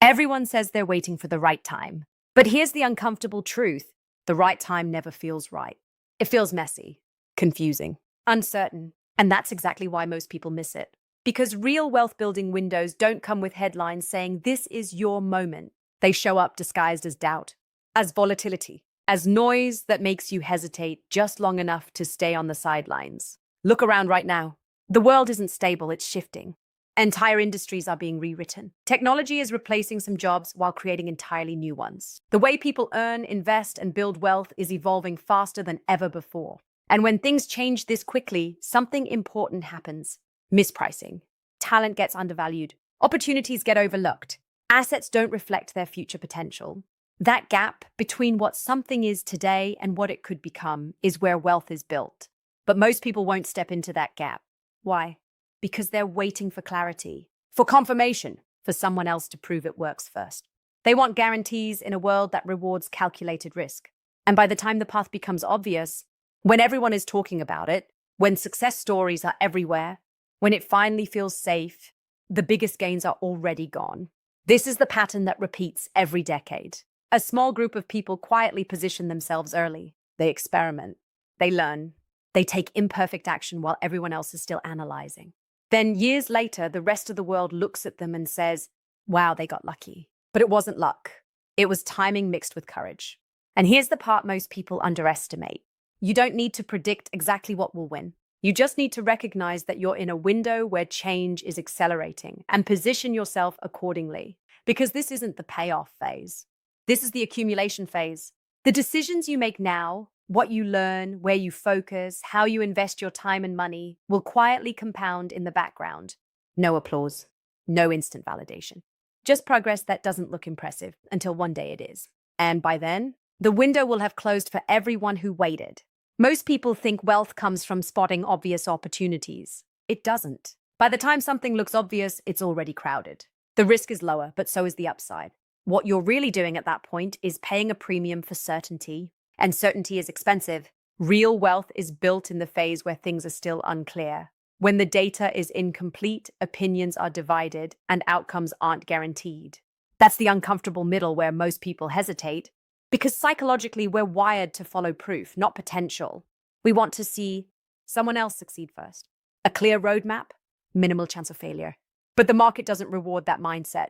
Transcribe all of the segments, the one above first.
Everyone says they're waiting for the right time. But here's the uncomfortable truth. The right time never feels right. It feels messy, confusing, uncertain. And that's exactly why most people miss it. Because real wealth building windows don't come with headlines saying this is your moment. They show up disguised as doubt, as volatility, as noise that makes you hesitate just long enough to stay on the sidelines. Look around right now. The world isn't stable, it's shifting. Entire industries are being rewritten. Technology is replacing some jobs while creating entirely new ones. The way people earn, invest, and build wealth is evolving faster than ever before. And when things change this quickly, something important happens. Mispricing. Talent gets undervalued. Opportunities get overlooked. Assets don't reflect their future potential. That gap between what something is today and what it could become is where wealth is built. But most people won't step into that gap. Why? Because they're waiting for clarity, for confirmation, for someone else to prove it works first. They want guarantees in a world that rewards calculated risk. And by the time the path becomes obvious, when everyone is talking about it, when success stories are everywhere, when it finally feels safe, the biggest gains are already gone. This is the pattern that repeats every decade. A small group of people quietly position themselves early. They experiment. They learn. They take imperfect action while everyone else is still analyzing. Then years later, the rest of the world looks at them and says, wow, they got lucky. But it wasn't luck. It was timing mixed with courage. And here's the part most people underestimate. You don't need to predict exactly what will win. You just need to recognize that you're in a window where change is accelerating and position yourself accordingly. Because this isn't the payoff phase. This is the accumulation phase. The decisions you make now, what you learn, where you focus, how you invest your time and money will quietly compound in the background. No applause, no instant validation. Just progress that doesn't look impressive until one day it is. And by then, the window will have closed for everyone who waited. Most people think wealth comes from spotting obvious opportunities. It doesn't. By the time something looks obvious, it's already crowded. The risk is lower, but so is the upside. What you're really doing at that point is paying a premium for certainty. And certainty is expensive. Real wealth is built in the phase where things are still unclear. When the data is incomplete, opinions are divided, and outcomes aren't guaranteed. That's the uncomfortable middle where most people hesitate, because psychologically we're wired to follow proof, not potential. We want to see someone else succeed first. A clear roadmap, minimal chance of failure. But the market doesn't reward that mindset.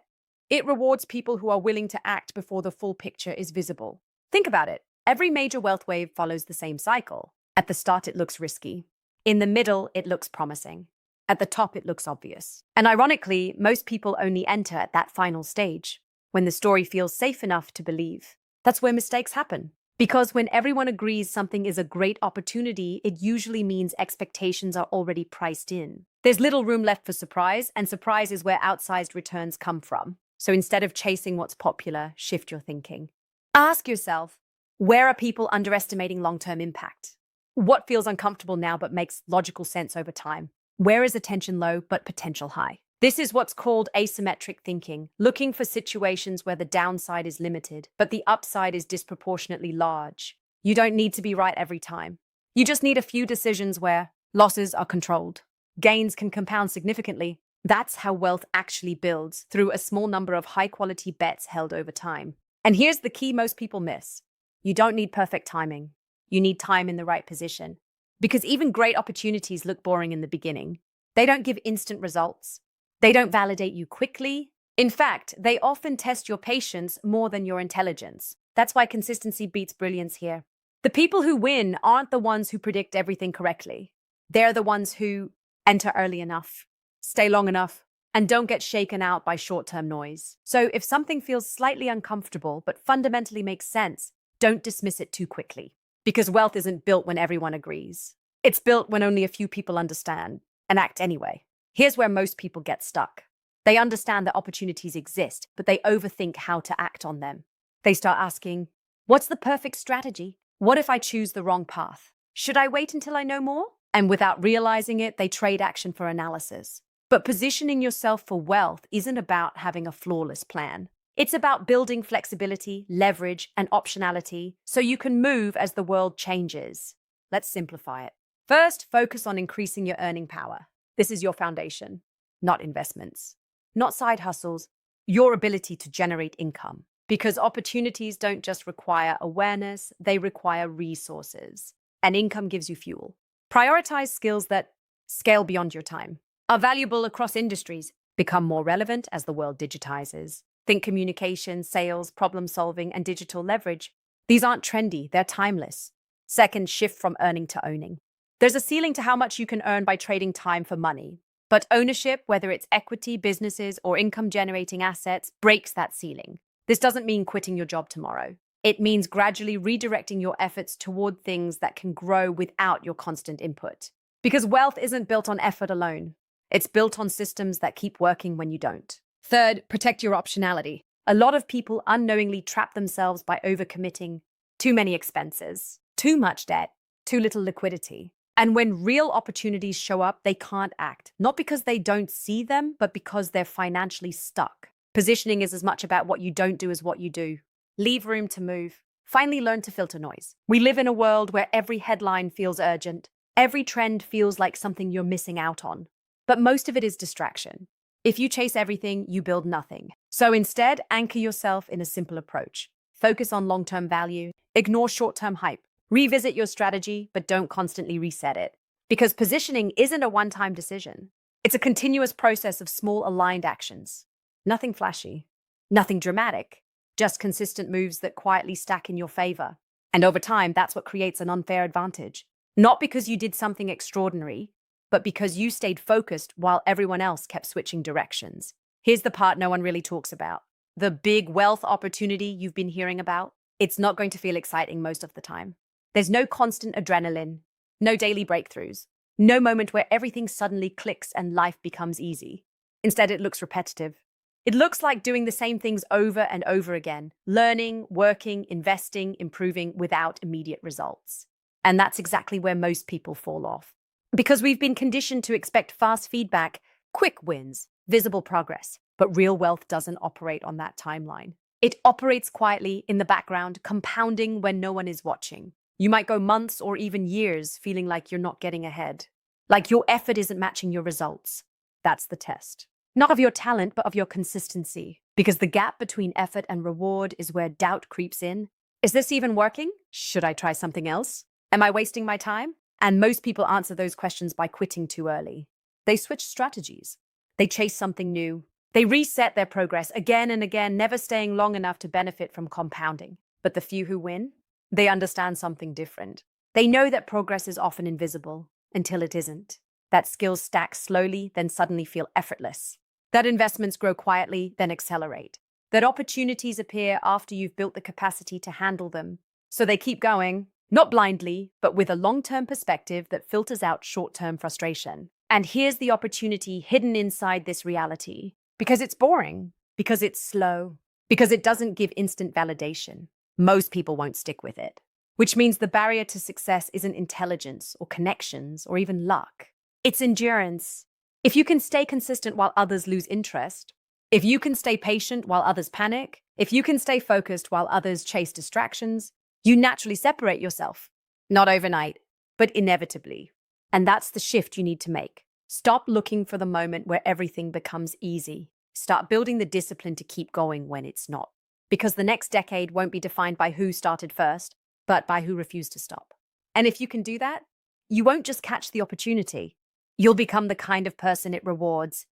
It rewards people who are willing to act before the full picture is visible. Think about it. Every major wealth wave follows the same cycle. At the start, it looks risky. In the middle, it looks promising. At the top, it looks obvious. And ironically, most people only enter at that final stage, when the story feels safe enough to believe. That's where mistakes happen. Because when everyone agrees something is a great opportunity, it usually means expectations are already priced in. There's little room left for surprise, and surprise is where outsized returns come from. So instead of chasing what's popular, shift your thinking. Ask yourself, where are people underestimating long-term impact? What feels uncomfortable now but makes logical sense over time? Where is attention low but potential high? This is what's called asymmetric thinking, looking for situations where the downside is limited, but the upside is disproportionately large. You don't need to be right every time. You just need a few decisions where losses are controlled. Gains can compound significantly. That's how wealth actually builds, through a small number of high-quality bets held over time. And here's the key most people miss. You don't need perfect timing. You need time in the right position. Because even great opportunities look boring in the beginning. They don't give instant results. They don't validate you quickly. In fact, they often test your patience more than your intelligence. That's why consistency beats brilliance here. The people who win aren't the ones who predict everything correctly. They're the ones who enter early enough, stay long enough, and don't get shaken out by short-term noise. So if something feels slightly uncomfortable but fundamentally makes sense, don't dismiss it too quickly. Because wealth isn't built when everyone agrees. It's built when only a few people understand and act anyway. Here's where most people get stuck. They understand that opportunities exist, but they overthink how to act on them. They start asking, what's the perfect strategy? What if I choose the wrong path? Should I wait until I know more? And without realizing it, they trade action for analysis. But positioning yourself for wealth isn't about having a flawless plan. It's about building flexibility, leverage, and optionality so you can move as the world changes. Let's simplify it. First, focus on increasing your earning power. This is your foundation, not investments, not side hustles, your ability to generate income. Because opportunities don't just require awareness, they require resources. And income gives you fuel. Prioritize skills that scale beyond your time, are valuable across industries, become more relevant as the world digitizes. Think communication, sales, problem solving, and digital leverage. These aren't trendy, they're timeless. Second, shift from earning to owning. There's a ceiling to how much you can earn by trading time for money. But ownership, whether it's equity, businesses, or income-generating assets, breaks that ceiling. This doesn't mean quitting your job tomorrow. It means gradually redirecting your efforts toward things that can grow without your constant input. Because wealth isn't built on effort alone. It's built on systems that keep working when you don't. Third, protect your optionality. A lot of people unknowingly trap themselves by overcommitting. Too many expenses, too much debt, too little liquidity. And when real opportunities show up, they can't act. Not because they don't see them, but because they're financially stuck. Positioning is as much about what you don't do as what you do. Leave room to move. Finally, learn to filter noise. We live in a world where every headline feels urgent. Every trend feels like something you're missing out on. But most of it is distraction. If you chase everything, you build nothing. So instead, anchor yourself in a simple approach. Focus on long-term value. Ignore short-term hype. Revisit your strategy, but don't constantly reset it. Because positioning isn't a one-time decision. It's a continuous process of small aligned actions. Nothing flashy, nothing dramatic, just consistent moves that quietly stack in your favor. And over time, that's what creates an unfair advantage. Not because you did something extraordinary, but because you stayed focused while everyone else kept switching directions. Here's the part no one really talks about. The big wealth opportunity you've been hearing about. It's not going to feel exciting most of the time. There's no constant adrenaline, no daily breakthroughs, no moment where everything suddenly clicks and life becomes easy. Instead, it looks repetitive. It looks like doing the same things over and over again, learning, working, investing, improving without immediate results. And that's exactly where most people fall off. Because we've been conditioned to expect fast feedback, quick wins, visible progress. But real wealth doesn't operate on that timeline. It operates quietly in the background, compounding when no one is watching. You might go months or even years feeling like you're not getting ahead, like your effort isn't matching your results. That's the test. Not of your talent, but of your consistency. Because the gap between effort and reward is where doubt creeps in. Is this even working? Should I try something else? Am I wasting my time? And most people answer those questions by quitting too early. They switch strategies. They chase something new. They reset their progress again and again, never staying long enough to benefit from compounding. But the few who win, they understand something different. They know that progress is often invisible until it isn't. That skills stack slowly, then suddenly feel effortless. That investments grow quietly, then accelerate. That opportunities appear after you've built the capacity to handle them. So they keep going, not blindly, but with a long-term perspective that filters out short-term frustration. And here's the opportunity hidden inside this reality. Because it's boring, because it's slow, because it doesn't give instant validation. Most people won't stick with it. Which means the barrier to success isn't intelligence or connections or even luck. It's endurance. If you can stay consistent while others lose interest, if you can stay patient while others panic, if you can stay focused while others chase distractions, you naturally separate yourself. Not overnight, but inevitably. And that's the shift you need to make. Stop looking for the moment where everything becomes easy. Start building the discipline to keep going when it's not. Because the next decade won't be defined by who started first, but by who refused to stop. And if you can do that, you won't just catch the opportunity. You'll become the kind of person it rewards.